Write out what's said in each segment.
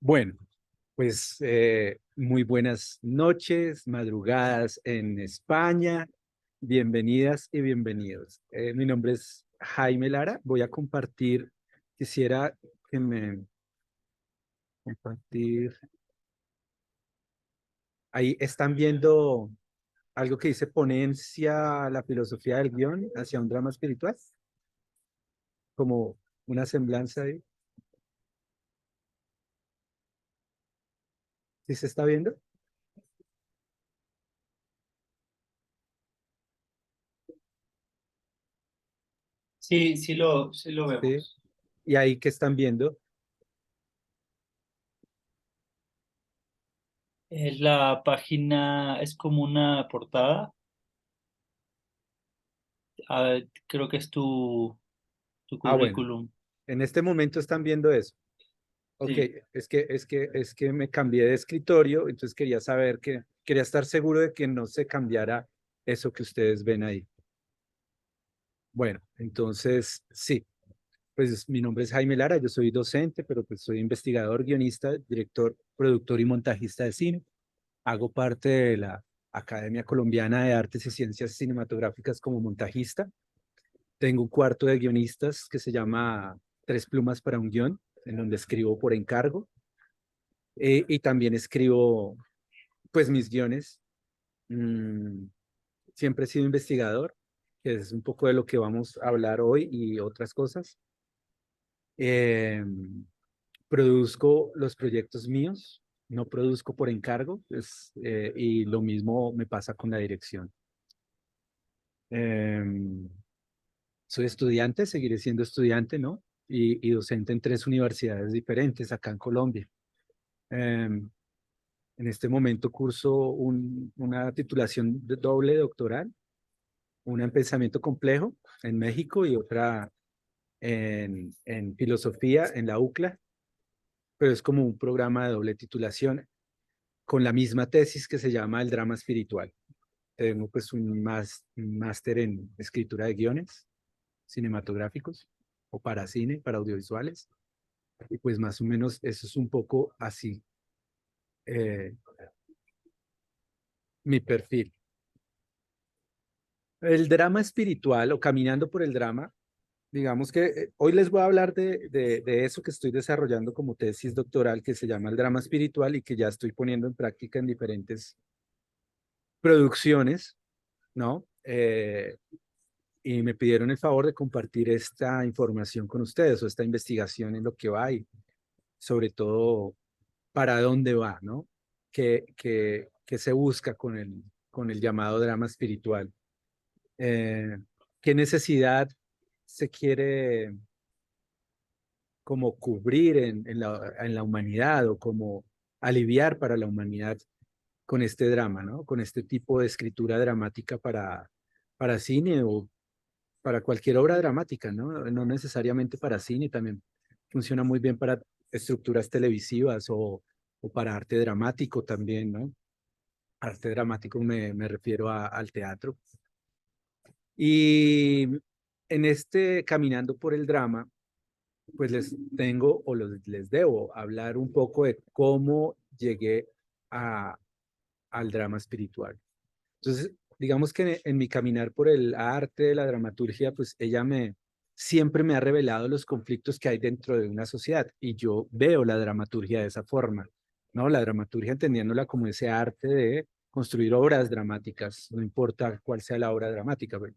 Bueno, pues muy buenas noches, madrugadas en España. Bienvenidas y bienvenidos. Mi nombre es Jaime Lara. Voy a compartir, quisiera que me compartir. Ahí están viendo algo que dice ponencia, la filosofía del guión hacia un drama espiritual, como una semblanza ahí. ¿Sí se está viendo? Sí, sí lo Sí. vemos. Y ahí que están viendo. La página es como una portada. Creo que es tu Ah, bueno, currículum. en este momento están viendo eso. Ok, Sí. es que me cambié de escritorio, entonces quería estar seguro de que no se cambiara eso que ustedes ven ahí. Bueno, entonces sí, pues mi nombre es Jaime Lara, yo soy docente, pero pues soy investigador, guionista, director, productor y montajista de cine. Hago parte de la Academia Colombiana de Artes y Ciencias Cinematográficas como montajista. Tengo un cuarto de guionistas que se llama Tres Plumas para un Guión, en donde escribo por encargo. Y también escribo pues mis guiones. Mm, Siempre he sido investigador, que es un poco de lo que vamos a hablar hoy y otras cosas. Eh, Produzco los proyectos míos, no produzco por encargo, y lo mismo me pasa con la dirección. Eh, Soy estudiante, seguiré siendo estudiante, ¿no? Y docente en tres universidades diferentes acá en Colombia. Eh, en este momento curso una titulación de doble doctoral, una en pensamiento complejo en México y otra en filosofía en la UCLA, pero es como un programa de doble titulación con la misma tesis que se llama el drama espiritual. Tengo pues un máster en escritura de guiones cinematográficos o para cine, para audiovisuales, y pues más o menos eso es un poco así eh, mi perfil. El drama espiritual o caminando por el drama. Digamos que hoy les voy a hablar de eso que estoy desarrollando como tesis doctoral que se llama el drama espiritual y que ya estoy poniendo en práctica en diferentes producciones, ¿no? Y me pidieron el favor de compartir esta información con ustedes o esta investigación en lo que va y sobre todo para dónde va, ¿no? ¿Qué se busca con el llamado drama espiritual? Eh, ¿Qué necesidad se quiere como cubrir en la humanidad o como aliviar para la humanidad con este drama, ¿no? Con este tipo de escritura dramática para cine o para cualquier obra dramática, ¿no? No necesariamente para cine, también funciona muy bien para estructuras televisivas o para arte dramático también, ¿no? Arte dramático me refiero al teatro. Y en este Caminando por el Drama, pues les tengo o les debo hablar un poco de cómo llegué a, al drama espiritual. Entonces, digamos que en mi caminar por el arte de la dramaturgia, pues siempre me ha revelado los conflictos que hay dentro de una sociedad y yo veo la dramaturgia de esa forma, ¿no? La dramaturgia entendiéndola como ese arte de construir obras dramáticas, no importa cuál sea la obra dramática, ¿verdad?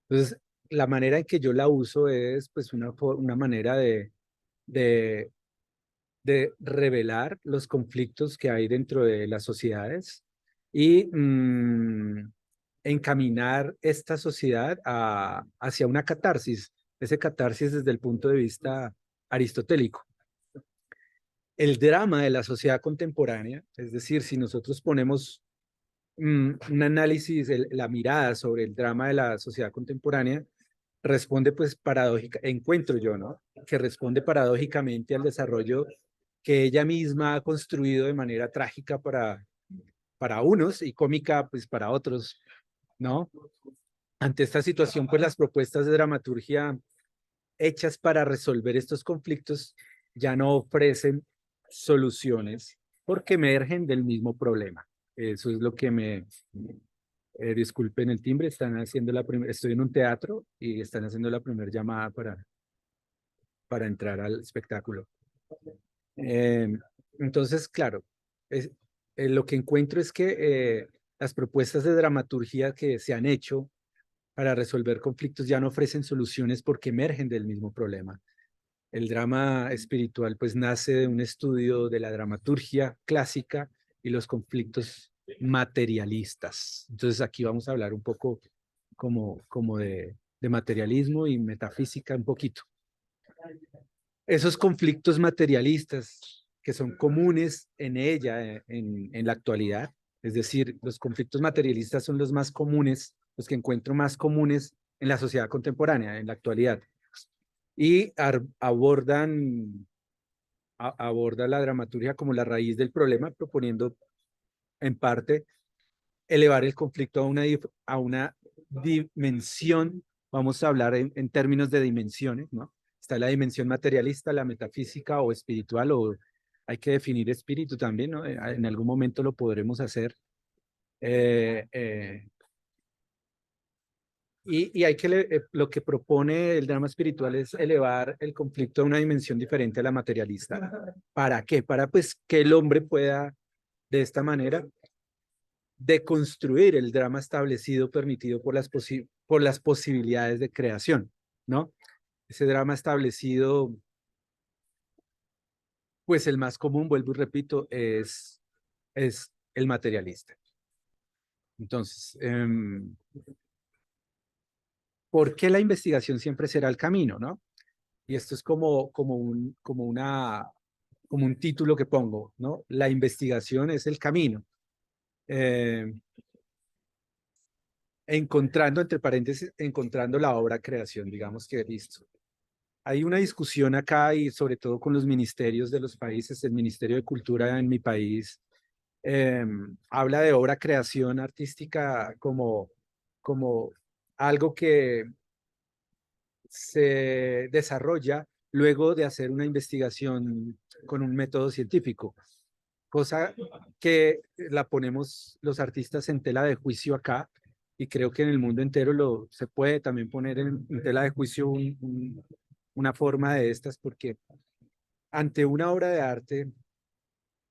Entonces, la manera en que yo la uso es pues una manera de, de revelar los conflictos que hay dentro de las sociedades y encaminar esta sociedad hacia una catarsis, ese catarsis desde el punto de vista aristotélico. El drama de la sociedad contemporánea, es decir, si nosotros ponemos un análisis, la mirada sobre el drama de la sociedad contemporánea, responde pues paradójica, encuentro yo, ¿no? Que responde paradójicamente al desarrollo que ella misma ha construido de manera trágica para unos y cómica pues para otros, ¿no? Ante esta situación, pues las propuestas de dramaturgia hechas para resolver estos conflictos ya no ofrecen soluciones porque emergen del mismo problema. Eso es lo que disculpen el timbre, están haciendo estoy en un teatro y están haciendo la primera llamada para entrar al espectáculo. Eh, entonces, claro, es, lo que encuentro es que las propuestas de dramaturgia que se han hecho para resolver conflictos ya no ofrecen soluciones porque emergen del mismo problema. El drama espiritual pues nace de un estudio de la dramaturgia clásica y los conflictos materialistas. Entonces aquí vamos a hablar un poco como de materialismo y metafísica un poquito. Esos conflictos materialistas que son comunes en ella en la actualidad, es decir, los conflictos materialistas son los más comunes, los que encuentro más comunes en la sociedad contemporánea, en la actualidad, y aborda la dramaturgia como la raíz del problema, proponiendo en parte elevar el conflicto a una dimensión, vamos a hablar en términos de dimensiones, ¿no? Está la dimensión materialista, la metafísica o espiritual, o hay que definir espíritu también, ¿no? En algún momento lo podremos hacer. Eh, eh, y lo que propone el drama espiritual es elevar el conflicto a una dimensión diferente a la materialista. ¿Para qué? Para pues que el hombre pueda de esta manera deconstruir el drama establecido permitido por las posibilidades de creación, ¿no? Ese drama establecido, pues el más común, vuelvo y repito, es el materialista. Entonces, ¿por qué la investigación siempre será el camino, no? Y esto es como un título que pongo, ¿no? La investigación es el camino. Eh, encontrando, entre paréntesis, encontrando la obra creación, digamos que listo. Hay una discusión acá y sobre todo con los ministerios de los países, el Ministerio de Cultura en mi país habla de obra creación artística como algo que se desarrolla luego de hacer una investigación con un método científico, cosa que la ponemos los artistas en tela de juicio acá y creo que en el mundo entero se puede también poner en tela de juicio una forma de estas porque ante una obra de arte,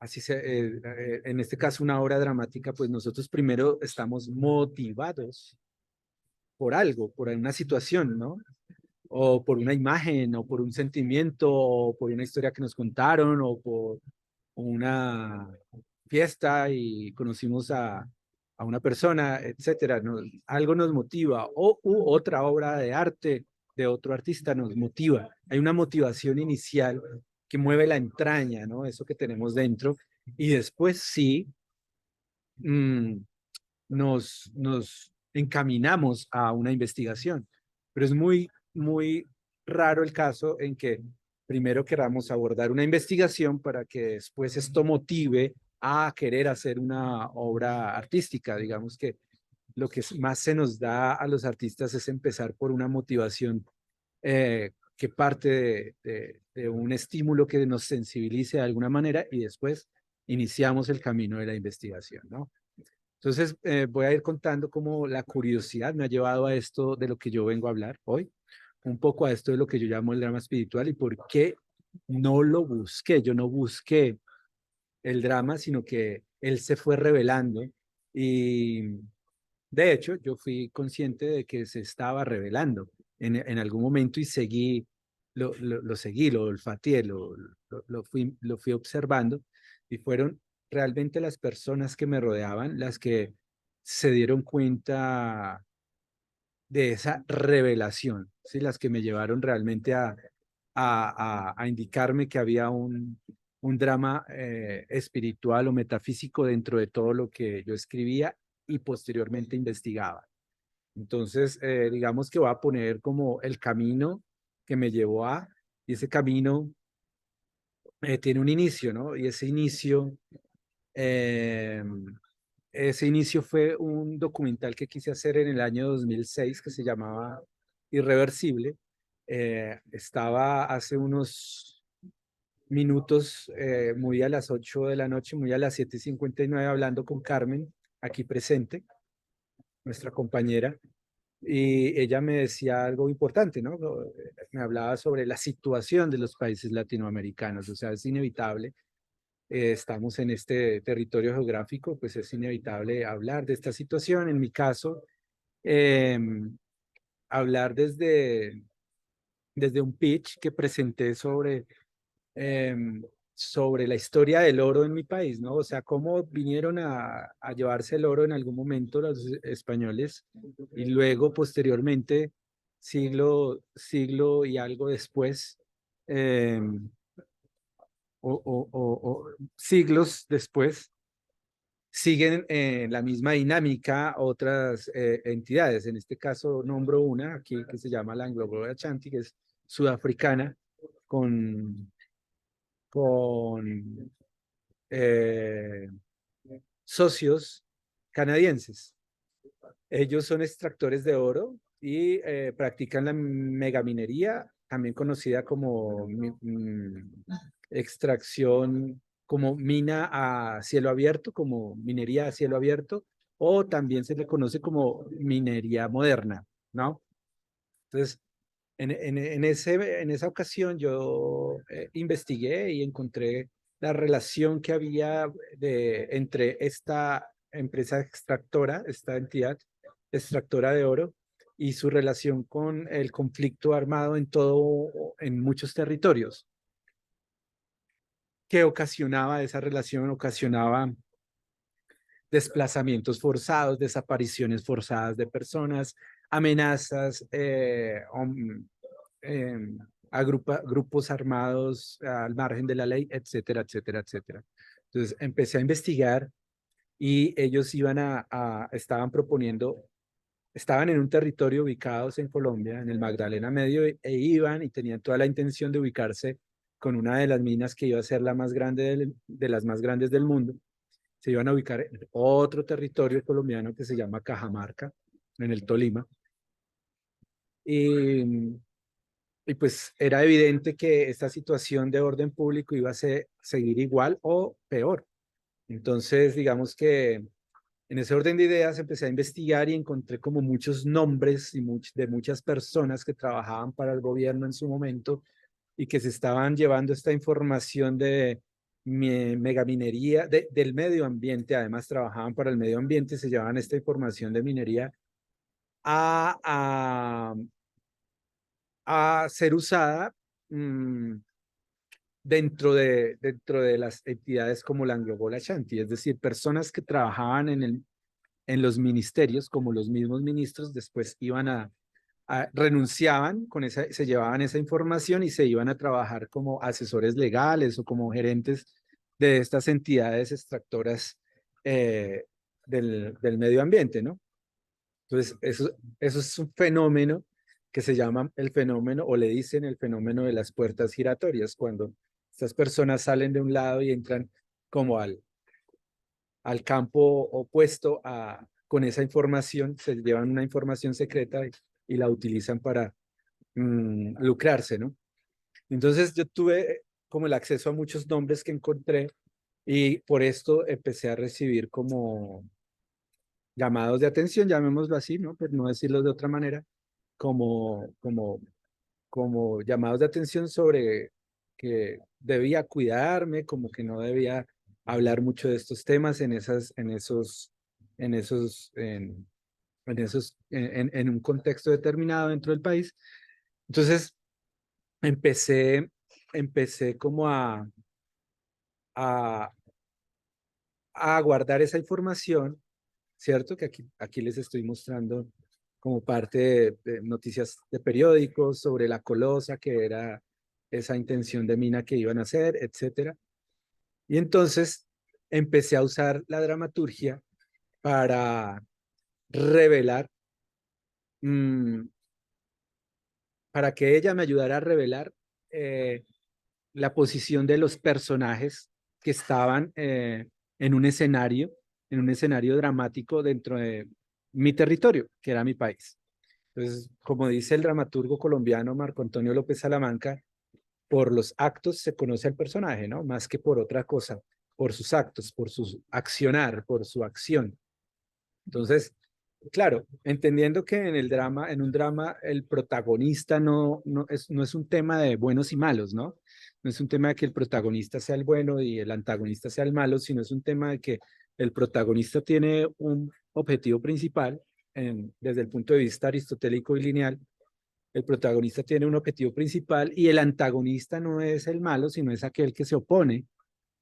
en este caso una obra dramática, pues nosotros primero estamos motivados por algo, por una situación, ¿no? O por una imagen, o por un sentimiento, o por una historia que nos contaron, o por una fiesta y conocimos a una persona, etcétera. Algo nos motiva, u otra obra de arte de otro artista nos motiva. Hay una motivación inicial que mueve la entraña, ¿no? Eso que tenemos dentro. Y después sí, mmm, nos encaminamos a una investigación. Pero es muy raro el caso en que primero queramos abordar una investigación para que después esto motive a querer hacer una obra artística. Digamos que lo que más se nos da a los artistas es empezar por una motivación que parte de un estímulo que nos sensibilice de alguna manera y después iniciamos el camino de la investigación, ¿no? Entonces, voy a ir contando cómo la curiosidad me ha llevado a esto de lo que yo vengo a hablar hoy, un poco a esto de lo que yo llamo el drama espiritual y por qué no lo busqué. Yo no busqué el drama, sino que él se fue revelando y de hecho yo fui consciente de que se estaba revelando en algún momento y seguí, lo olfateé, lo fui observando y fueron realmente las personas que me rodeaban las que se dieron cuenta de esa revelación, ¿sí? Las que me llevaron realmente a indicarme que había un drama espiritual o metafísico dentro de todo lo que yo escribía y posteriormente investigaba. Entonces, digamos que voy a poner como el camino que me llevó y ese camino tiene un inicio, ¿no? Y eh, ese inicio fue un documental que quise hacer en el año 2006 que se llamaba Irreversible. Estaba hace unos minutos, muy a las 8 de la noche, muy a las 7:59, hablando con Carmen, aquí presente, nuestra compañera, y ella me decía algo importante, ¿no? Me hablaba sobre la situación de los países latinoamericanos, o sea, es inevitable, estamos en este territorio geográfico, pues es inevitable hablar de esta situación. En mi caso, hablar desde un pitch que presenté sobre la historia del oro en mi país, ¿no? O sea, cómo vinieron a llevarse el oro en algún momento los españoles y luego, posteriormente, siglo y algo después, eh, o siglos después, siguen la misma dinámica otras entidades. En este caso, nombro una aquí que se llama la Anglo-Gold Ashanti, que es sudafricana, con con eh, socios canadienses. Ellos son extractores de oro y practican la megaminería, también conocida como extracción, como mina a cielo abierto, como minería a cielo abierto, o también se le conoce como minería moderna, ¿no? Entonces, en esa ocasión yo investigué y encontré la relación que había entre esta empresa extractora, esta entidad extractora de oro, y su relación con el conflicto armado en muchos territorios. Que ocasionaba esa relación, ocasionaba desplazamientos forzados, desapariciones forzadas de personas, amenazas, eh, grupos armados al margen de la ley, etcétera, etcétera, etcétera. Entonces empecé a investigar y ellos estaban proponiendo, estaban en un territorio ubicados en Colombia, en el Magdalena Medio, iban y tenían toda la intención de ubicarse con una de las minas que iba a ser la más grande de las más grandes del mundo. Se iban a ubicar en otro territorio colombiano que se llama Cajamarca, en el Tolima. Y, y pues era evidente que esta situación de orden público iba a seguir igual o peor. Entonces, digamos que en ese orden de ideas empecé a investigar y encontré como muchos nombres de muchas personas que trabajaban para el gobierno en su momento y que se estaban llevando esta información de megaminería, del medio ambiente, además trabajaban para el medio ambiente, se llevaban esta información de minería a, a, a ser usada dentro de las entidades como la Anglo Ashanti, es decir, personas que trabajaban en los ministerios, como los mismos ministros, después renunciaban se llevaban esa información y se iban a trabajar como asesores legales o como gerentes de estas entidades extractoras del medio ambiente, ¿no? Entonces, eso es un fenómeno que se llama el fenómeno, o le dicen el fenómeno de las puertas giratorias, cuando estas personas salen de un lado y entran como al campo opuesto con esa información, se llevan una información secreta y la utilizan para lucrarse, ¿no? Entonces yo tuve como el acceso a muchos nombres que encontré y por esto empecé a recibir como llamados de atención, llamémoslo así, ¿no? Pero no decirlo de otra manera, como, como, como llamados de atención sobre que debía cuidarme, como que no debía hablar mucho de estos temas en esos, en un contexto determinado dentro del país. Entonces empecé, empecé como a, a guardar esa información, ¿cierto? Que aquí les estoy mostrando como parte de noticias de periódicos sobre la colosa, que era esa intención de mina que iban a hacer, etcétera. Y entonces empecé a usar la dramaturgia para revelar, mmm, para que ella me ayudara a revelar eh, la posición de los personajes que estaban en un escenario dramático dentro de mi territorio, que era mi país. Entonces, como dice el dramaturgo colombiano Marco Antonio López Salamanca, por los actos se conoce al personaje, ¿no? Más que por otra cosa, por sus actos, por su accionar, por su acción. Entonces, claro, entendiendo que en el drama, en un drama, el protagonista no es un tema de buenos y malos, ¿no? No es un tema de que el protagonista sea el bueno y el antagonista sea el malo, sino es un tema de que el protagonista tiene un objetivo principal desde el punto de vista aristotélico y lineal. El protagonista tiene un objetivo principal y el antagonista no es el malo, sino es aquel que se opone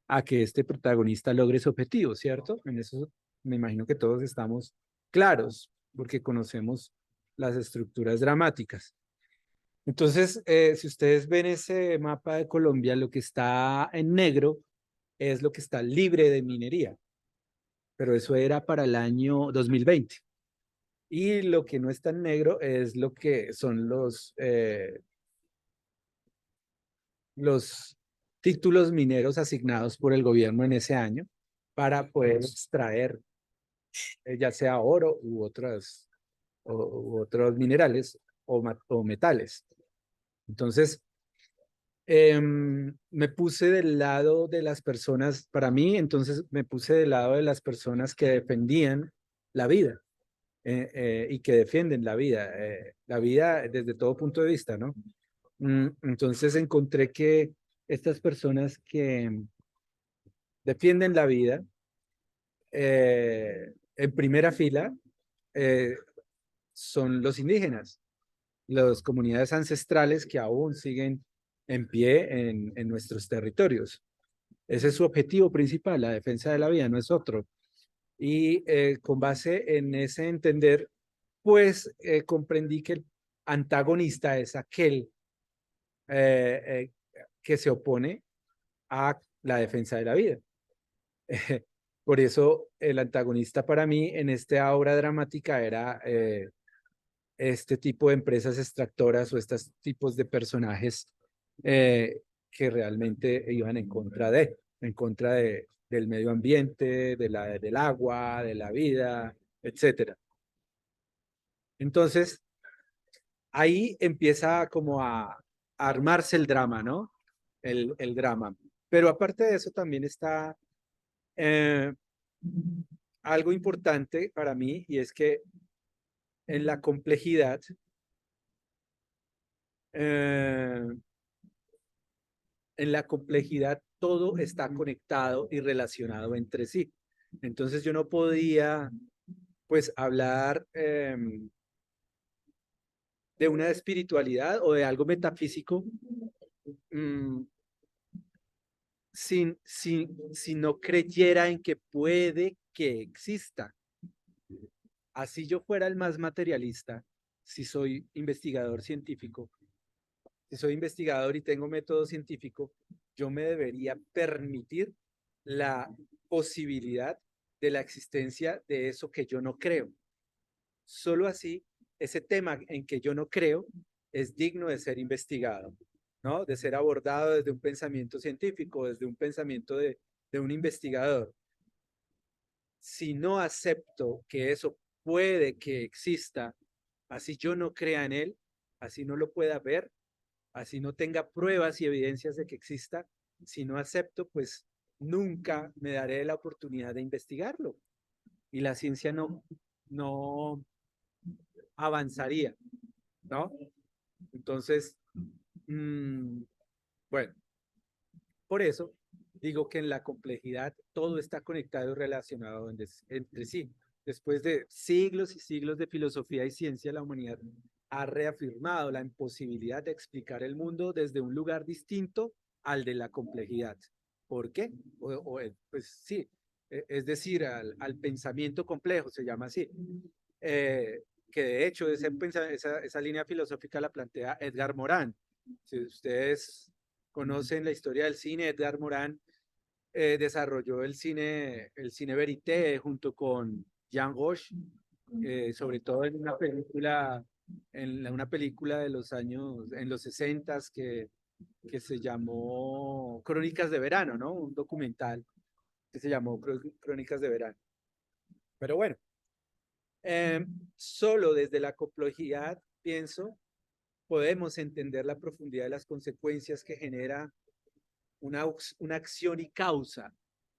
a que este protagonista logre su objetivo, ¿cierto? En eso me imagino que todos estamos claros, porque conocemos las estructuras dramáticas. Entonces, si ustedes ven ese mapa de Colombia, lo que está en negro es lo que está libre de minería, pero eso era para el año 2020. Y lo que no está en negro es lo que son los títulos mineros asignados por el gobierno en ese año para poder extraer ya sea oro u otros minerales o metales. Entonces, me puse del lado de las personas, para mí, entonces me puse del lado de las personas que defendían la vida y que defienden la vida desde todo punto de vista, ¿no? Entonces encontré que estas personas que defienden la vida en primera fila eh, son los indígenas, las comunidades ancestrales que aún siguen en pie en nuestros territorios. Ese es su objetivo principal, la defensa de la vida, no es otro. Y con base en ese entender, pues comprendí que el antagonista es aquel que se opone a la defensa de la vida. Por eso el antagonista para mí en esta obra dramática era este tipo de empresas extractoras o estos tipos de personajes que realmente iban en contra del medio ambiente, del agua, de la vida, etcétera. Entonces, ahí empieza como a armarse el drama, ¿no? El drama. Pero aparte de eso también está eh, algo importante para mí y es que en la complejidad eh, en la complejidad todo está conectado y relacionado entre sí. Entonces yo no podía, pues, hablar de una espiritualidad o de algo metafísico mm, si no creyera en que puede que exista. Así yo fuera el más materialista, si soy investigador científico, si soy investigador y tengo método científico, yo me debería permitir la posibilidad de la existencia de eso que yo no creo. Solo así, ese tema en que yo no creo es digno de ser investigado, ¿no? De ser abordado desde un pensamiento científico, desde un pensamiento de un investigador. Si no acepto que eso puede que exista, así yo no crea en él, así no lo pueda ver, así no tenga pruebas y evidencias de que exista, si no acepto, pues nunca me daré la oportunidad de investigarlo y la ciencia no avanzaría, ¿no? Entonces, mmm, bueno, por eso digo que en la complejidad todo está conectado y relacionado entre sí. Después de siglos y siglos de filosofía y ciencia, la humanidad ha reafirmado la imposibilidad de explicar el mundo desde un lugar distinto al de la complejidad. ¿Por qué? Pues sí, es decir, al pensamiento complejo, se llama así. Que de hecho esa línea filosófica la plantea Edgar Morin. Si ustedes conocen la historia del cine, Edgar Morin desarrolló el cine verité junto con Jean Gauche, sobre todo en una película de los años, en los 60 que se llamó Crónicas de Verano, ¿no? Un documental que se llamó Crónicas de Verano. Pero bueno, solo desde la complejidad pienso podemos entender la profundidad de las consecuencias que genera una acción y causa,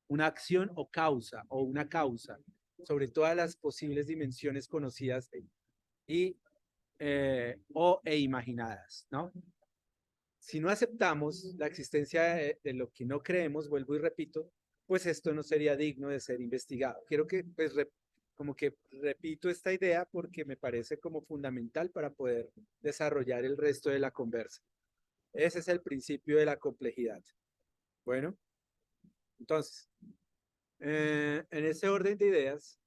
una acción o causa, o una causa, sobre todas las posibles dimensiones conocidas y, e imaginadas, ¿no? Si no aceptamos la existencia de lo que no creemos, vuelvo y repito, pues esto no sería digno de ser investigado. Quiero que, pues, como que repito esta idea porque me parece como fundamental para poder desarrollar el resto de la conversa. Ese es el principio de la complejidad. Bueno, entonces, en ese orden de ideas,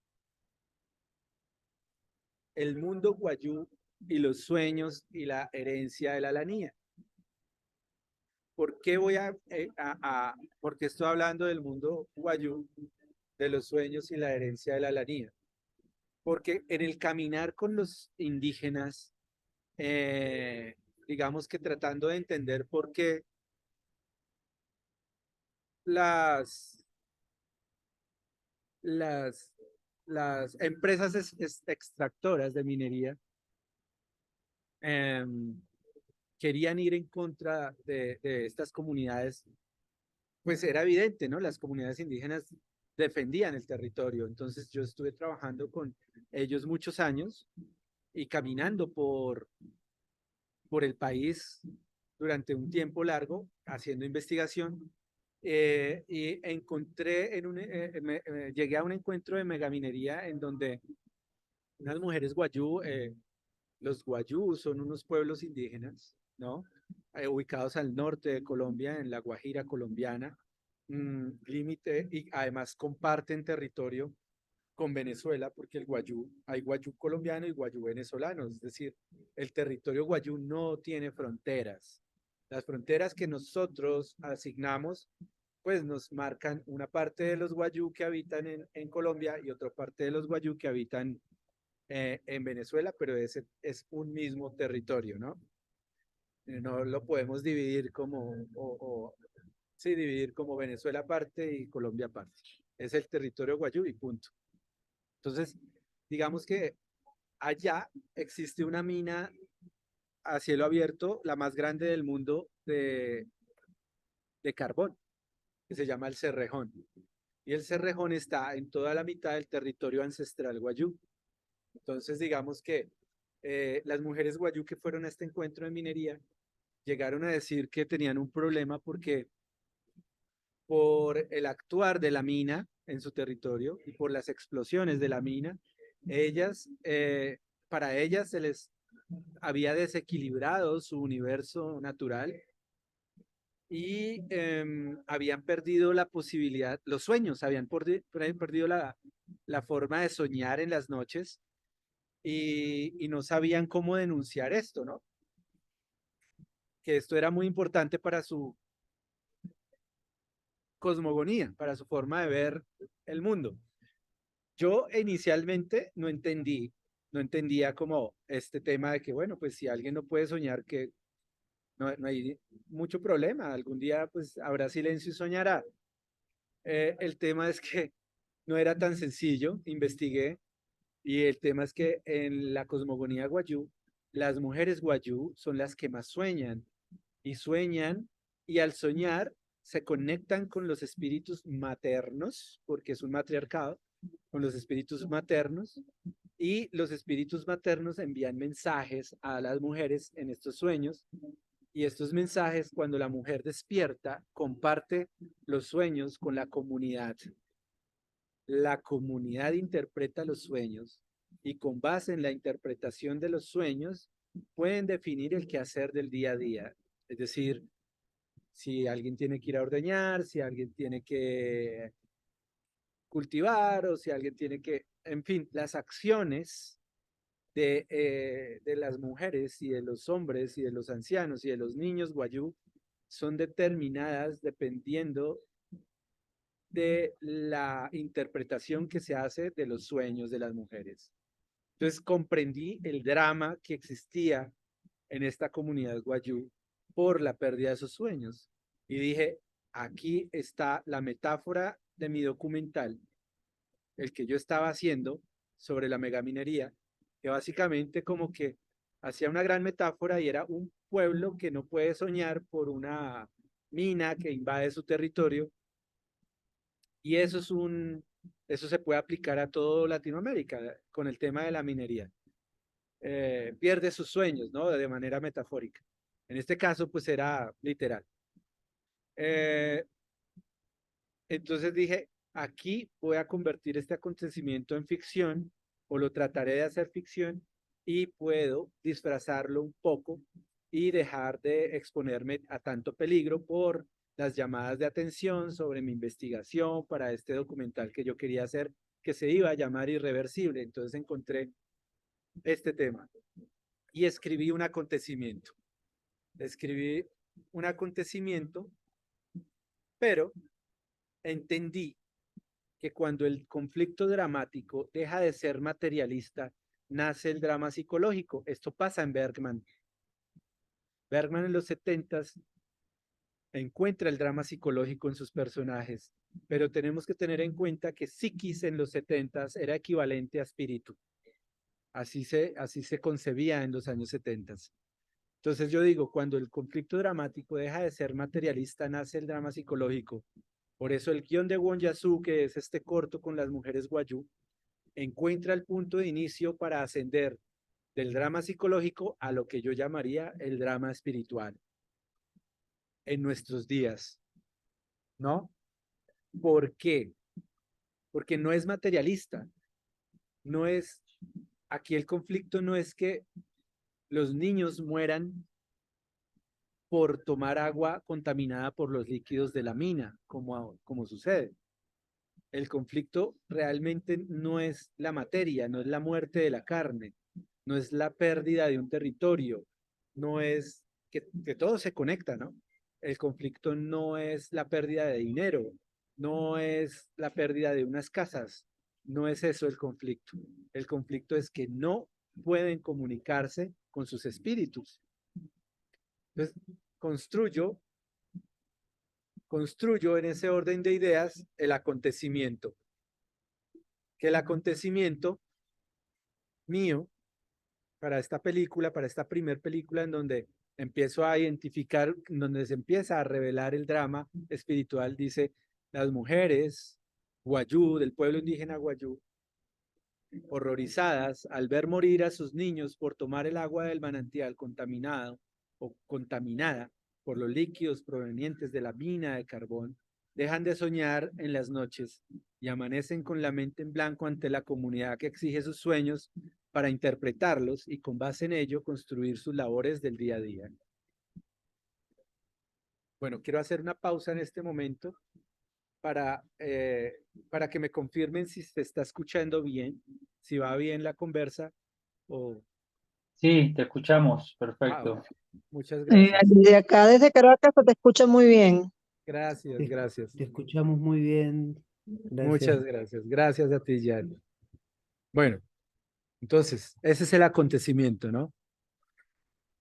el mundo guayú y los sueños y la herencia de la lanía. ¿Por qué por qué estoy hablando del mundo guayú, de los sueños y la herencia de la lanía? Porque en el caminar con los indígenas, eh, digamos que tratando de entender por qué las, las, las empresas extractoras de minería eh, querían ir en contra de estas comunidades, pues era evidente, ¿no? Las comunidades indígenas defendían el territorio. Entonces yo estuve trabajando con ellos muchos años y caminando por el país durante un tiempo largo, haciendo investigación. Y encontré llegué a un encuentro de megaminería en donde unas mujeres guayú, los guayú son unos pueblos indígenas, ¿no? Ubicados al norte de Colombia, en la Guajira colombiana, límite, y además comparten territorio con Venezuela, porque el guayú, hay guayú colombiano y guayú venezolano, es decir, el territorio guayú no tiene fronteras. Las fronteras que nosotros asignamos, pues nos marcan una parte de los guayú que habitan en Colombia y otra parte de los guayú que habitan en Venezuela, pero ese es un mismo territorio, ¿no? No lo podemos dividir sí, dividir como Venezuela aparte y Colombia aparte. Es el territorio guayú y punto. Entonces, digamos que allá existe una mina a cielo abierto, la más grande del mundo de carbón, que se llama el Cerrejón. Y el Cerrejón está en toda la mitad del territorio ancestral guayú. Entonces, digamos que las mujeres guayú que fueron a este encuentro de minería llegaron a decir que tenían un problema porque por el actuar de la mina en su territorio y por las explosiones de la mina, para ellas se les había desequilibrado su universo natural y habían perdido la posibilidad, los sueños, habían perdido la forma de soñar en las noches y no sabían cómo denunciar esto, ¿no? Que esto era muy importante para su cosmogonía, para su forma de ver el mundo. Yo inicialmente no entendía como este tema de que, bueno, pues si alguien no puede soñar, que no hay mucho problema, algún día pues habrá silencio y soñará. El tema es que no era tan sencillo, investigué, y el tema es que en la cosmogonía guayú, las mujeres guayú son las que más sueñan, y sueñan, y al soñar se conectan con los espíritus maternos, porque es un matriarcado, con los espíritus maternos, y los espíritus maternos envían mensajes a las mujeres en estos sueños, y estos mensajes, cuando la mujer despierta, comparte los sueños con la comunidad. La comunidad interpreta los sueños y con base en la interpretación de los sueños pueden definir el quehacer del día a día. Es decir, si alguien tiene que ir a ordeñar, si alguien tiene que cultivar o si alguien tiene que, en fin, las acciones de las mujeres y de los hombres y de los ancianos y de los niños guayú son determinadas dependiendo de la interpretación que se hace de los sueños de las mujeres. Entonces comprendí el drama que existía en esta comunidad guayú por la pérdida de sus sueños. Y dije, aquí está la metáfora de mi documental, el que yo estaba haciendo sobre la megaminería, que básicamente como que hacía una gran metáfora y era un pueblo que no puede soñar por una mina que invade su territorio y eso se puede aplicar a todo Latinoamérica con el tema de la minería. Pierde sus sueños, ¿no? De manera metafórica. En este caso, pues era literal. Eh, entonces dije, aquí voy a convertir este acontecimiento en ficción o lo trataré de hacer ficción y puedo disfrazarlo un poco y dejar de exponerme a tanto peligro por las llamadas de atención sobre mi investigación para este documental que yo quería hacer, que se iba a llamar Irreversible. Entonces encontré este tema y escribí un acontecimiento. Escribí un acontecimiento, pero entendí que cuando el conflicto dramático deja de ser materialista, nace el drama psicológico. Esto pasa en Bergman. Bergman en los 70 encuentra el drama psicológico en sus personajes, pero tenemos que tener en cuenta que psiquis en los 70 era equivalente a espíritu. Así se concebía en los años 70. Entonces yo digo, cuando el conflicto dramático deja de ser materialista, nace el drama psicológico. Por eso el guión de Won Yasu, que es este corto con las mujeres guayú, encuentra el punto de inicio para ascender del drama psicológico a lo que yo llamaría el drama espiritual en nuestros días, ¿no? ¿Por qué? Porque no es materialista, no es, aquí el conflicto no es que los niños mueran por tomar agua contaminada por los líquidos de la mina, como sucede. El conflicto realmente no es la materia, no es la muerte de la carne, no es la pérdida de un territorio, no es que todo se conecta, ¿no? El conflicto no es la pérdida de dinero, no es la pérdida de unas casas, no es eso el conflicto. El conflicto es que no pueden comunicarse con sus espíritus. Entonces, construyo, construyo en ese orden de ideas el acontecimiento. Que el acontecimiento mío para esta película, para esta primer película en donde empiezo a identificar, donde se empieza a revelar el drama espiritual, dice, las mujeres guayú, del pueblo indígena guayú, horrorizadas al ver morir a sus niños por tomar el agua del manantial contaminado o contaminada por los líquidos provenientes de la mina de carbón, dejan de soñar en las noches y amanecen con la mente en blanco ante la comunidad que exige sus sueños para interpretarlos y con base en ello construir sus labores del día a día. Bueno, quiero hacer una pausa en este momento para que me confirmen si se está escuchando bien, si va bien la conversa o... Sí, te escuchamos, Bueno, perfecto. muchas gracias. De acá desde Caracas se te escucha muy bien. Gracias, Te, gracias. te escuchamos muy bien. Gracias. Muchas gracias. Gracias a ti, Jan. Bueno, entonces, ese es el acontecimiento, ¿no?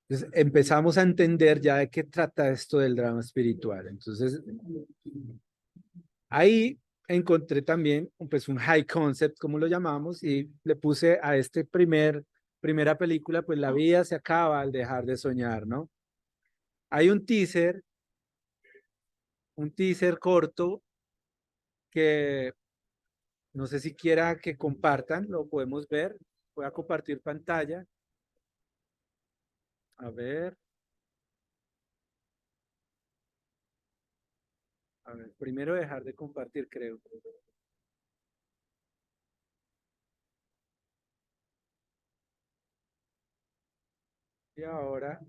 Entonces, empezamos a entender ya de qué trata esto del drama espiritual. Entonces, ahí encontré también pues, un high concept, como lo llamamos, y le puse a este primera película, pues la vida se acaba al dejar de soñar, ¿no? Hay un teaser corto que no sé si quiera que compartan, lo podemos ver. Voy a compartir pantalla. A ver, primero dejar de compartir, creo. Y ahora,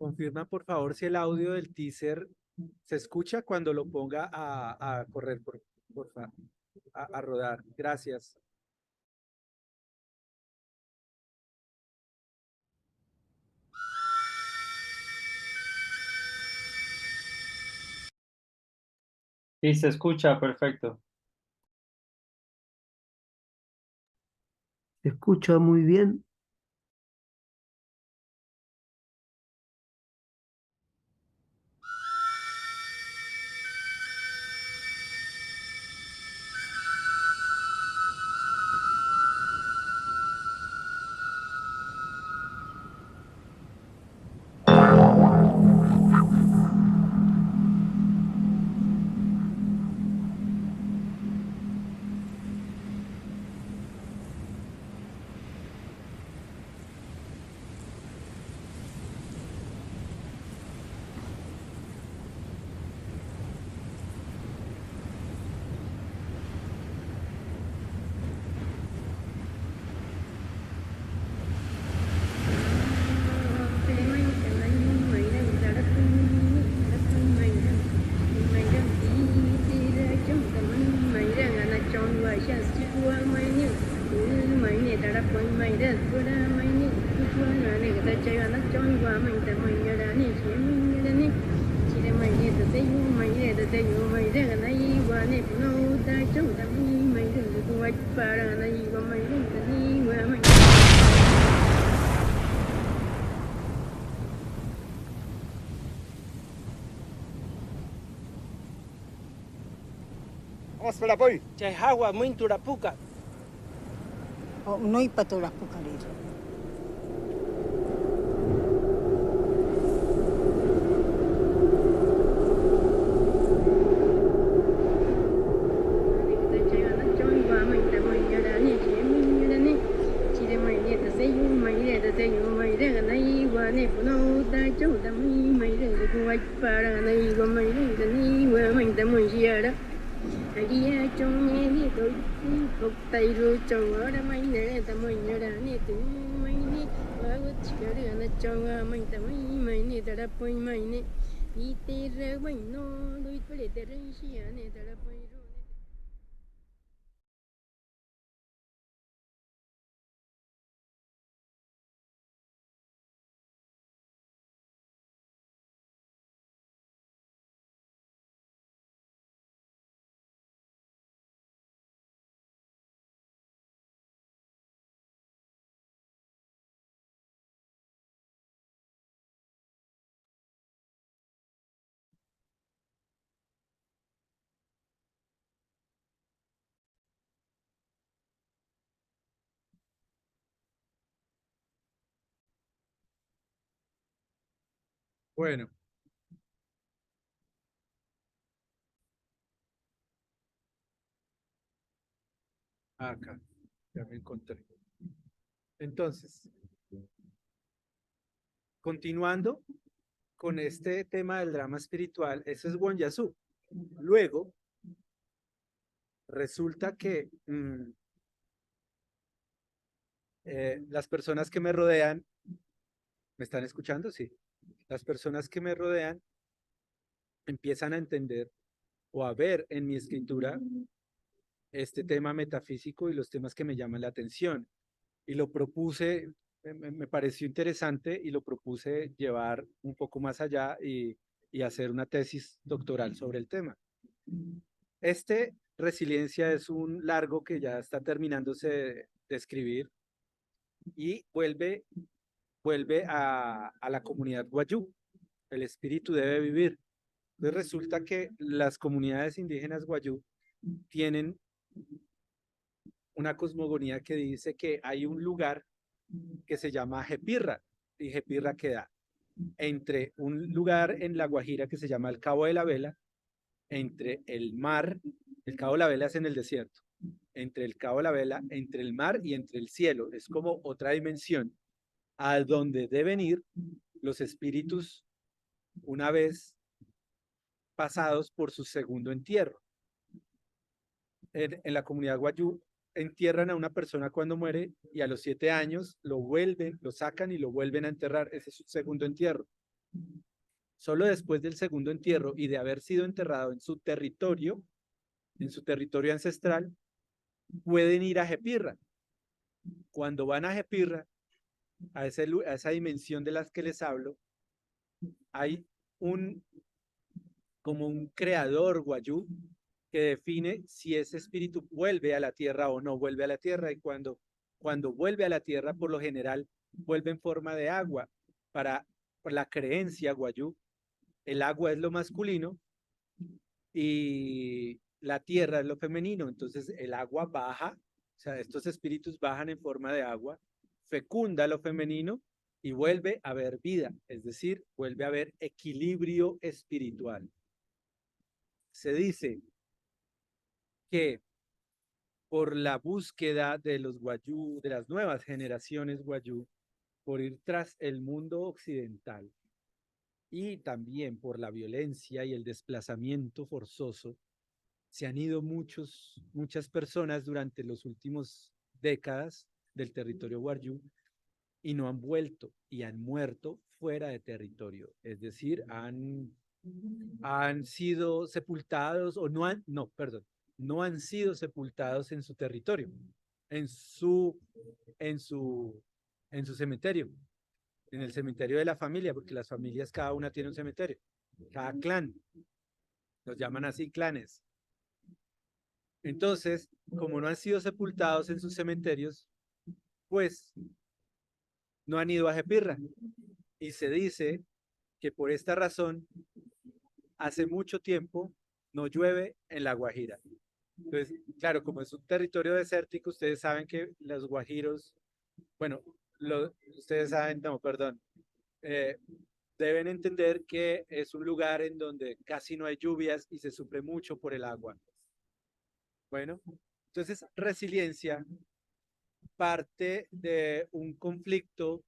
confirma por favor si el audio del teaser Se escucha cuando lo ponga a correr, por favor, a rodar. Gracias. Sí, se escucha, perfecto. Se escucha muy bien. Vamos para apoio. Chayhawa muito rapuca. O no hay paturas pucarito. Bueno, acá, ya me encontré. Entonces, continuando con este tema del drama espiritual, eso es Wonyasu. Luego, resulta que las personas que me rodean, ¿me están escuchando? Sí. Las personas que me rodean empiezan a entender o a ver en mi escritura este tema metafísico y los temas que me llaman la atención. Y lo propuse, me pareció interesante y lo propuse llevar un poco más allá y hacer una tesis doctoral sobre el tema. Este Resiliencia es un largo que ya está terminándose de escribir y vuelve a la comunidad Wayuu. El espíritu debe vivir. Entonces resulta que las comunidades indígenas Wayuu tienen una cosmogonía que dice que hay un lugar que se llama Jepirra, y Jepirra queda entre un lugar en La Guajira que se llama el Cabo de la Vela, entre el mar, el Cabo de la Vela es en el desierto, entre el Cabo de la Vela, entre el mar y entre el cielo, es como otra dimensión, a donde deben ir los espíritus una vez pasados por su segundo entierro. En la comunidad Wayuu entierran a una persona cuando muere y a los 7 años lo sacan y lo vuelven a enterrar. Ese es su segundo entierro. Solo después del segundo entierro y de haber sido enterrado en su territorio ancestral, pueden ir a Jepirra. Cuando van a Jepirra, a esa dimensión de las que les hablo, hay como un creador guayú que define si ese espíritu vuelve a la tierra o no vuelve a la tierra, y cuando vuelve a la tierra, por lo general, vuelve en forma de agua. Por la creencia guayú, el agua es lo masculino y la tierra es lo femenino. Entonces el agua baja, o sea, estos espíritus bajan en forma de agua, fecunda lo femenino y vuelve a haber vida, es decir, vuelve a haber equilibrio espiritual. Se dice que por la búsqueda de los guayú, de las nuevas generaciones guayú, por ir tras el mundo occidental y también por la violencia y el desplazamiento forzoso, se han ido muchas personas durante los últimos décadas del territorio guayú y no han vuelto y han muerto fuera de territorio, es decir, han sido sepultados o no han sido sepultados en su territorio, en su, en su, en su cementerio, en el cementerio de la familia, porque las familias cada una tiene un cementerio, cada clan, los llaman así clanes. Entonces, como no han sido sepultados en sus cementerios, pues no han ido a Jepirra. Y se dice que por esta razón, hace mucho tiempo no llueve en La Guajira. Entonces, claro, como es un territorio desértico, ustedes saben que los guajiros, bueno, ustedes saben, no, perdón, eh, deben entender que es un lugar en donde casi no hay lluvias y se sufre mucho por el agua. Bueno, entonces resiliencia parte de un conflicto,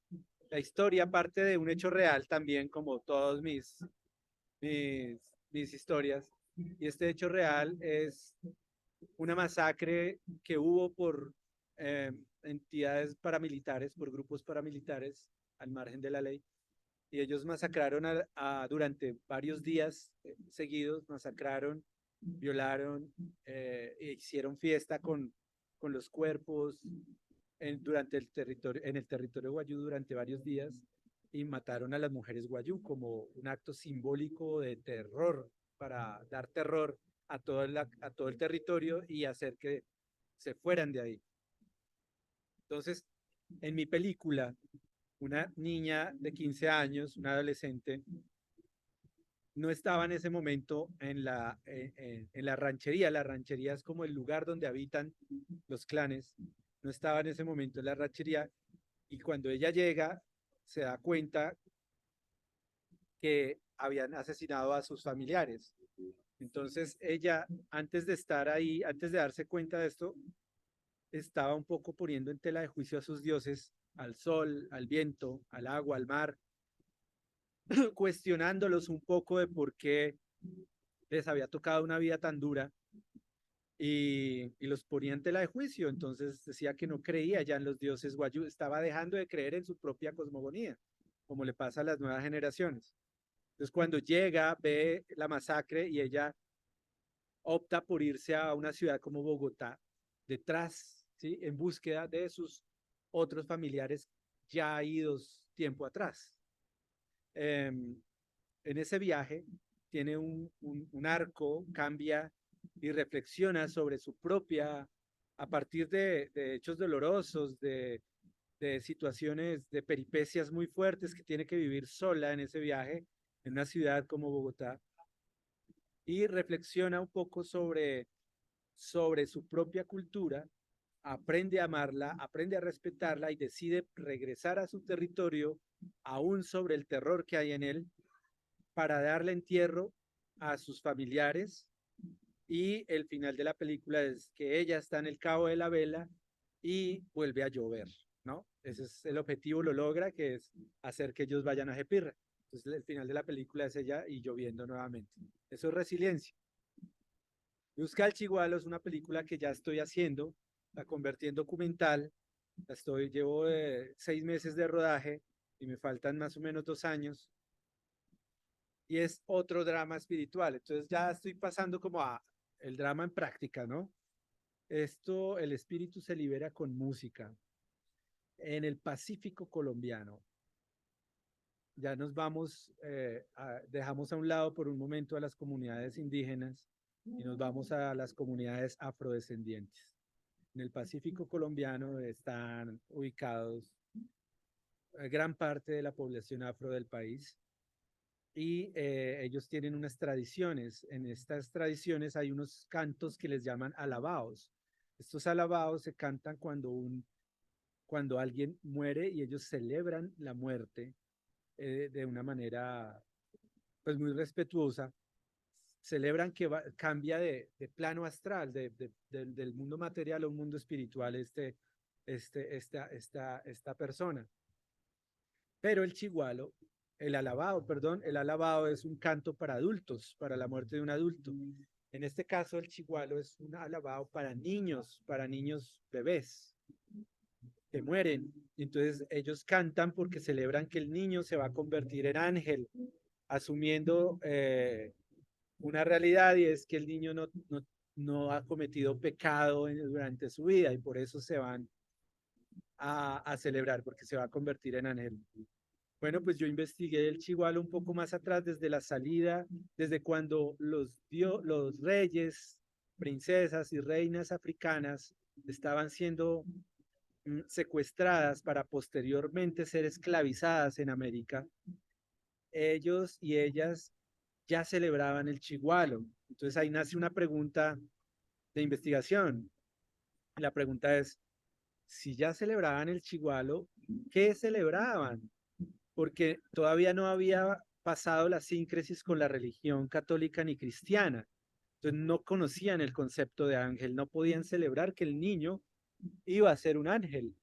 la historia parte de un hecho real también, como todos mis, mis historias, y este hecho real es una masacre que hubo por entidades paramilitares, por grupos paramilitares al margen de la ley, y ellos masacraron durante varios días seguidos, masacraron, violaron, e hicieron fiesta con los cuerpos en el territorio guayú durante varios días y mataron a las mujeres guayú como un acto simbólico de terror, para dar terror a todo el territorio y hacer que se fueran de ahí. Entonces, en mi película, una niña de 15 años, una adolescente, no estaba en ese momento en la ranchería. La ranchería es como el lugar donde habitan los clanes. No estaba en ese momento en la ranchería y cuando ella llega se da cuenta que habían asesinado a sus familiares. Entonces ella, antes de estar ahí, antes de darse cuenta de esto, estaba un poco poniendo en tela de juicio a sus dioses, al sol, al viento, al agua, al mar, cuestionándolos un poco de por qué les había tocado una vida tan dura y los ponía en tela de juicio. Entonces decía que no creía ya en los dioses guayú, estaba dejando de creer en su propia cosmogonía, como le pasa a las nuevas generaciones. Entonces cuando llega, ve la masacre y ella opta por irse a una ciudad como Bogotá, detrás, ¿sí? En búsqueda de sus otros familiares ya idos tiempo atrás. En ese viaje tiene un arco, cambia y reflexiona sobre su propia, a partir de hechos dolorosos, de situaciones, de peripecias muy fuertes que tiene que vivir sola en ese viaje, en una ciudad como Bogotá, y reflexiona un poco sobre su propia cultura, aprende a amarla, aprende a respetarla y decide regresar a su territorio, aún sobre el terror que hay en él, para darle entierro a sus familiares. Y el final de la película es que ella está en el cabo de la vela y vuelve a llover, ¿no? Ese es el objetivo, lo logra, que es hacer que ellos vayan a Jepirra. Entonces el final de la película es ella y lloviendo nuevamente. Eso es resiliencia. Euskal Chigualo es una película que ya estoy haciendo, la convertí en documental, llevo 6 meses de rodaje y me faltan más o menos 2 años. y es otro drama espiritual. Entonces ya estoy pasando como a el drama en práctica, ¿no? Esto, el espíritu se libera con música. En el Pacífico colombiano, ya nos vamos, dejamos a un lado por un momento a las comunidades indígenas y nos vamos a las comunidades afrodescendientes. En el Pacífico colombiano están ubicados gran parte de la población afro del país y ellos tienen unas tradiciones. En estas tradiciones hay unos cantos que les llaman alabaos. Estos alabaos se cantan cuando alguien muere y ellos celebran la muerte de una manera pues muy respetuosa. Celebran que cambia de plano astral, del mundo material a un mundo espiritual esta persona. Pero el chigualo, el alabao es un canto para adultos, para la muerte de un adulto. En este caso, el chigualo es un alabao para niños bebés que mueren. Y entonces ellos cantan porque celebran que el niño se va a convertir en ángel, asumiendo una realidad y es que el niño no ha cometido pecado durante su vida y por eso se van a celebrar, porque se va a convertir en ángel. Bueno, pues yo investigué el Chigualo un poco más atrás, desde la salida, desde cuando los reyes, princesas y reinas africanas estaban siendo secuestradas para posteriormente ser esclavizadas en América. Ellos y ellas ya celebraban el Chigualo. Entonces ahí nace una pregunta de investigación. La pregunta es, si ya celebraban el Chigualo, ¿qué celebraban? Porque todavía no había pasado la síncresis con la religión católica ni cristiana. Entonces no conocían el concepto de ángel, no podían celebrar que el niño iba a ser un ángel.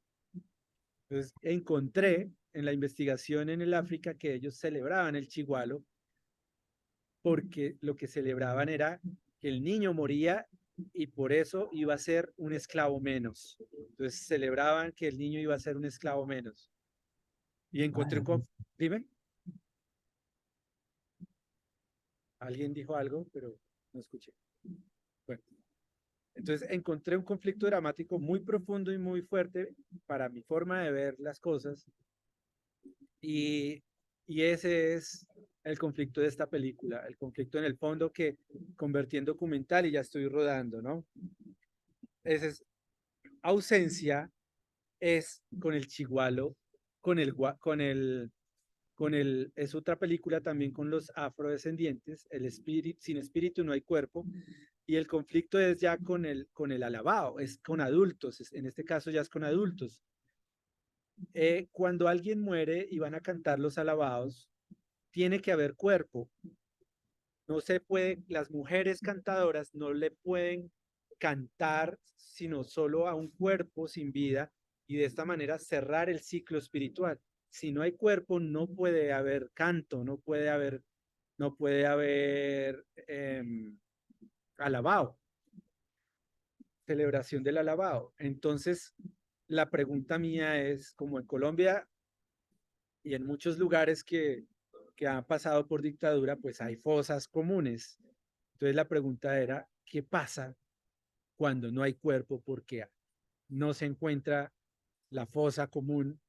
Entonces encontré en la investigación en el África que ellos celebraban el Chigualo porque lo que celebraban era que el niño moría y por eso iba a ser un esclavo menos. Entonces celebraban que el niño iba a ser un esclavo menos. Y encontré un... Dime. Alguien dijo algo, pero no escuché. Bueno, entonces encontré un conflicto dramático muy profundo y muy fuerte para mi forma de ver las cosas y, y ese es el conflicto de esta película, el conflicto en el fondo que convertí en documental y ya estoy rodando, ¿no? Esa es ausencia, es con el chigualo, es otra película también con los afrodescendientes, el espíritu, sin espíritu no hay cuerpo, y el conflicto es ya con el alabao, es con adultos, en este caso ya es con adultos. Cuando alguien muere y van a cantar los alabaos, tiene que haber cuerpo. No se puede, las mujeres cantadoras no le pueden cantar sino solo a un cuerpo sin vida y de esta manera cerrar el ciclo espiritual. Si no hay cuerpo, no puede haber canto, no puede haber alabao, celebración del alabao. Entonces, la pregunta mía es, como en Colombia y en muchos lugares que han pasado por dictadura, pues hay fosas comunes. Entonces la pregunta era, ¿qué pasa cuando no hay cuerpo? Porque no se encuentra la fosa común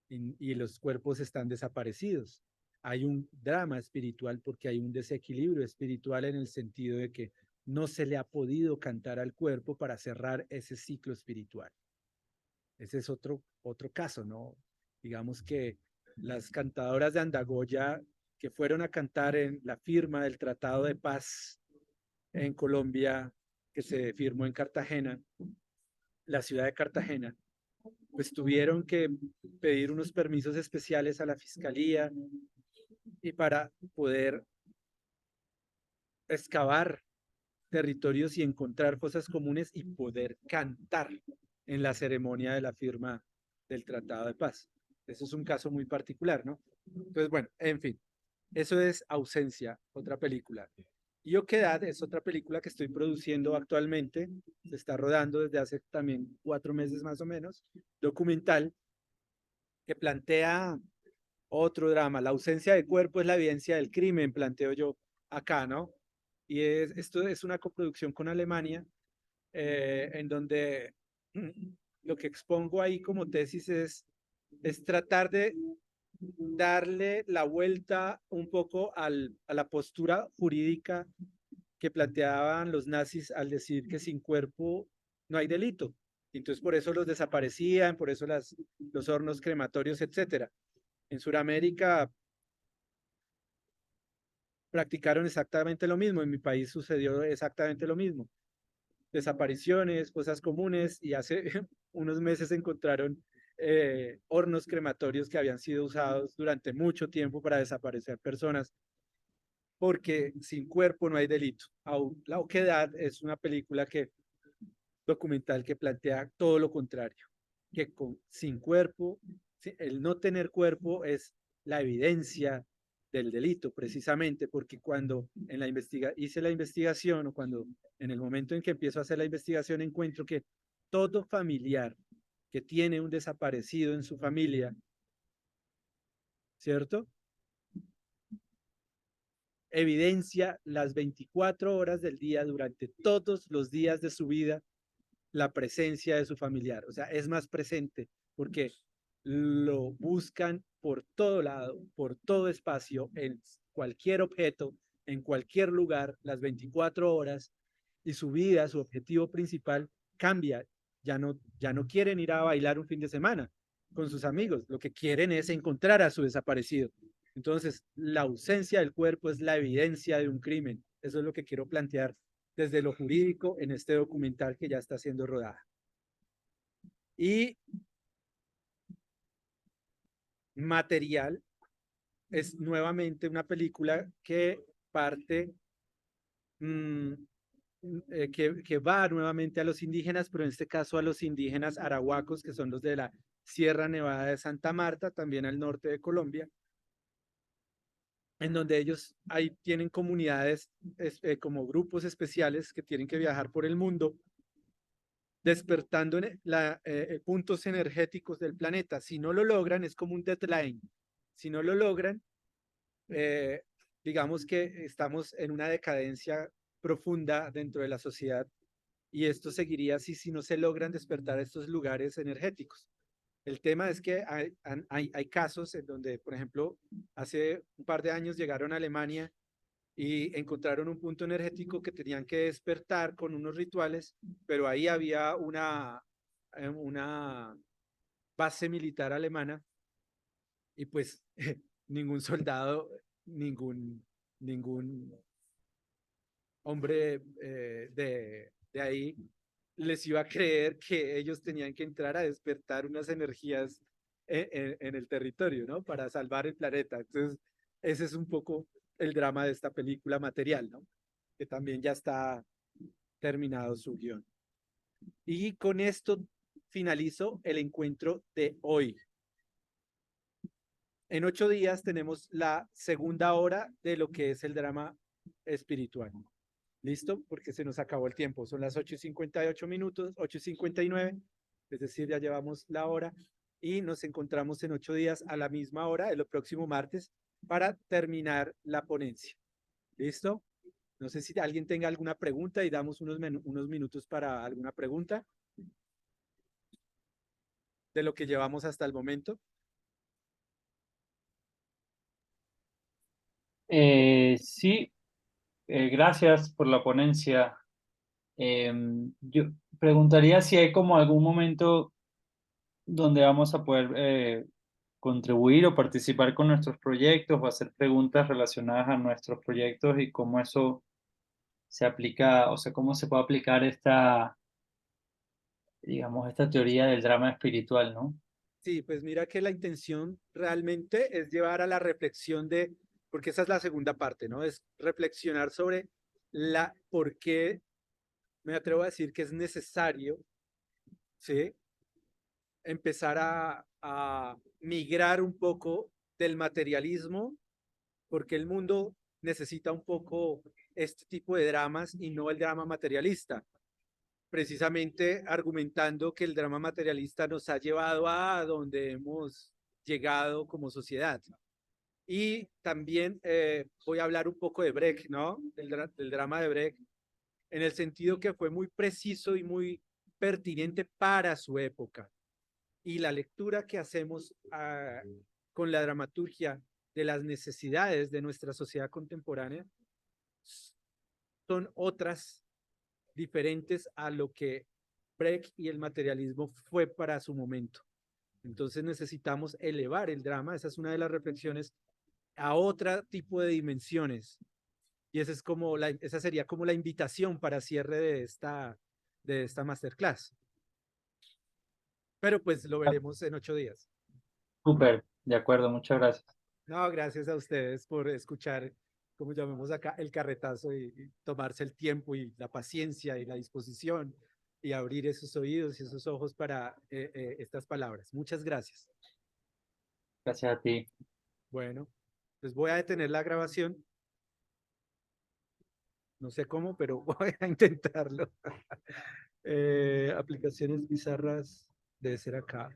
y los cuerpos están desaparecidos. Hay un drama espiritual porque hay un desequilibrio espiritual en el sentido de que no se le ha podido cantar al cuerpo para cerrar ese ciclo espiritual. Ese es otro caso, ¿no? Digamos que las cantadoras de Andagoya que fueron a cantar en la firma del Tratado de Paz en Colombia, que se firmó en Cartagena, la ciudad de Cartagena, pues tuvieron que pedir unos permisos especiales a la fiscalía y para poder excavar territorios y encontrar fosas comunes y poder cantar en la ceremonia de la firma del Tratado de Paz. Eso es un caso muy particular, ¿no? Entonces, bueno, en fin, eso es Ausencia, otra película. Y Oquedad es otra película que estoy produciendo actualmente, se está rodando desde hace también 4 meses más o menos, documental, que plantea Otro drama, la ausencia de cuerpo es la evidencia del crimen, planteo yo acá, ¿no? Y esto es una coproducción con Alemania, en donde lo que expongo ahí como tesis es tratar de darle la vuelta un poco a la postura jurídica que planteaban los nazis al decir que sin cuerpo no hay delito. Entonces por eso los desaparecían, por eso los hornos crematorios, etcétera. En Sudamérica practicaron exactamente lo mismo, en mi país sucedió exactamente lo mismo. Desapariciones, cosas comunes, y hace unos meses encontraron hornos crematorios que habían sido usados durante mucho tiempo para desaparecer personas, porque sin cuerpo no hay delito. La Oquedad es una película documental que plantea todo lo contrario, que sin cuerpo, el no tener cuerpo es la evidencia del delito, precisamente porque cuando hice la investigación, o cuando en el momento en que empiezo a hacer la investigación encuentro que todo familiar que tiene un desaparecido en su familia, ¿cierto? Evidencia las 24 horas del día durante todos los días de su vida la presencia de su familiar. O sea, es más presente porque lo buscan por todo lado, por todo espacio, en cualquier objeto, en cualquier lugar, las 24 horas, y su vida, su objetivo principal cambia. Ya no quieren ir a bailar un fin de semana con sus amigos, lo que quieren es encontrar a su desaparecido. Entonces, la ausencia del cuerpo es la evidencia de un crimen. Eso es lo que quiero plantear desde lo jurídico en este documental que ya está siendo rodada. Y Material es nuevamente una película que parte, que va nuevamente a los indígenas, pero en este caso a los indígenas arahuacos, que son los de la Sierra Nevada de Santa Marta, también al norte de Colombia, en donde ellos ahí tienen comunidades como grupos especiales que tienen que viajar por el mundo despertando puntos energéticos del planeta. Si no lo logran, es como un deadline. Si no lo logran, eh, digamos que estamos en una decadencia profunda dentro de la sociedad, y esto seguiría así si no se logran despertar estos lugares energéticos. El tema es que hay casos en donde, por ejemplo, hace un par de años llegaron a Alemania y encontraron un punto energético que tenían que despertar con unos rituales, pero ahí había una base militar alemana, y pues ningún soldado, ningún hombre de ahí les iba a creer que ellos tenían que entrar a despertar unas energías en el territorio, ¿no? Para salvar el planeta. Entonces, ese es un poco el drama de esta película Material, ¿no? Que también ya está terminado su guión. Y con esto finalizo el encuentro de hoy. En 8 días tenemos la segunda hora de lo que es el drama espiritual. ¿Listo? Porque se nos acabó el tiempo. Son las 8:58, 8:59, es decir, ya llevamos la hora, y nos encontramos en 8 días a la misma hora, el próximo martes, para terminar la ponencia. ¿Listo? No sé si alguien tenga alguna pregunta, y damos unos minutos para alguna pregunta de lo que llevamos hasta el momento. Sí, gracias por la ponencia. Yo preguntaría si hay como algún momento donde vamos a poder contribuir o participar con nuestros proyectos o hacer preguntas relacionadas a nuestros proyectos, y cómo eso se aplica, o sea, cómo se puede aplicar digamos, esta teoría del drama espiritual, ¿no? Sí, pues mira que la intención realmente es llevar a la reflexión porque esa es la segunda parte, ¿no? Es reflexionar sobre por qué me atrevo a decir que es necesario, ¿sí? Empezar a migrar un poco del materialismo, porque el mundo necesita un poco este tipo de dramas y no el drama materialista, precisamente argumentando que el drama materialista nos ha llevado a donde hemos llegado como sociedad. Y también voy a hablar un poco de Brecht, ¿no? Del drama de Brecht, en el sentido que fue muy preciso y muy pertinente para su época. Y la lectura que hacemos con la dramaturgia de las necesidades de nuestra sociedad contemporánea son otras diferentes a lo que Brecht y el materialismo fue para su momento. Entonces necesitamos elevar el drama, esa es una de las reflexiones, a otro tipo de dimensiones. Y esa, esa sería como la invitación para cierre de esta masterclass. Pero pues lo veremos en 8 días. Súper, de acuerdo, muchas gracias. No, gracias a ustedes por escuchar, como llamamos acá, el carretazo y tomarse el tiempo y la paciencia y la disposición y abrir esos oídos y esos ojos para estas palabras. Muchas gracias. Gracias a ti. Bueno, pues voy a detener la grabación. No sé cómo, pero voy a intentarlo. Aplicaciones bizarras debe ser acá.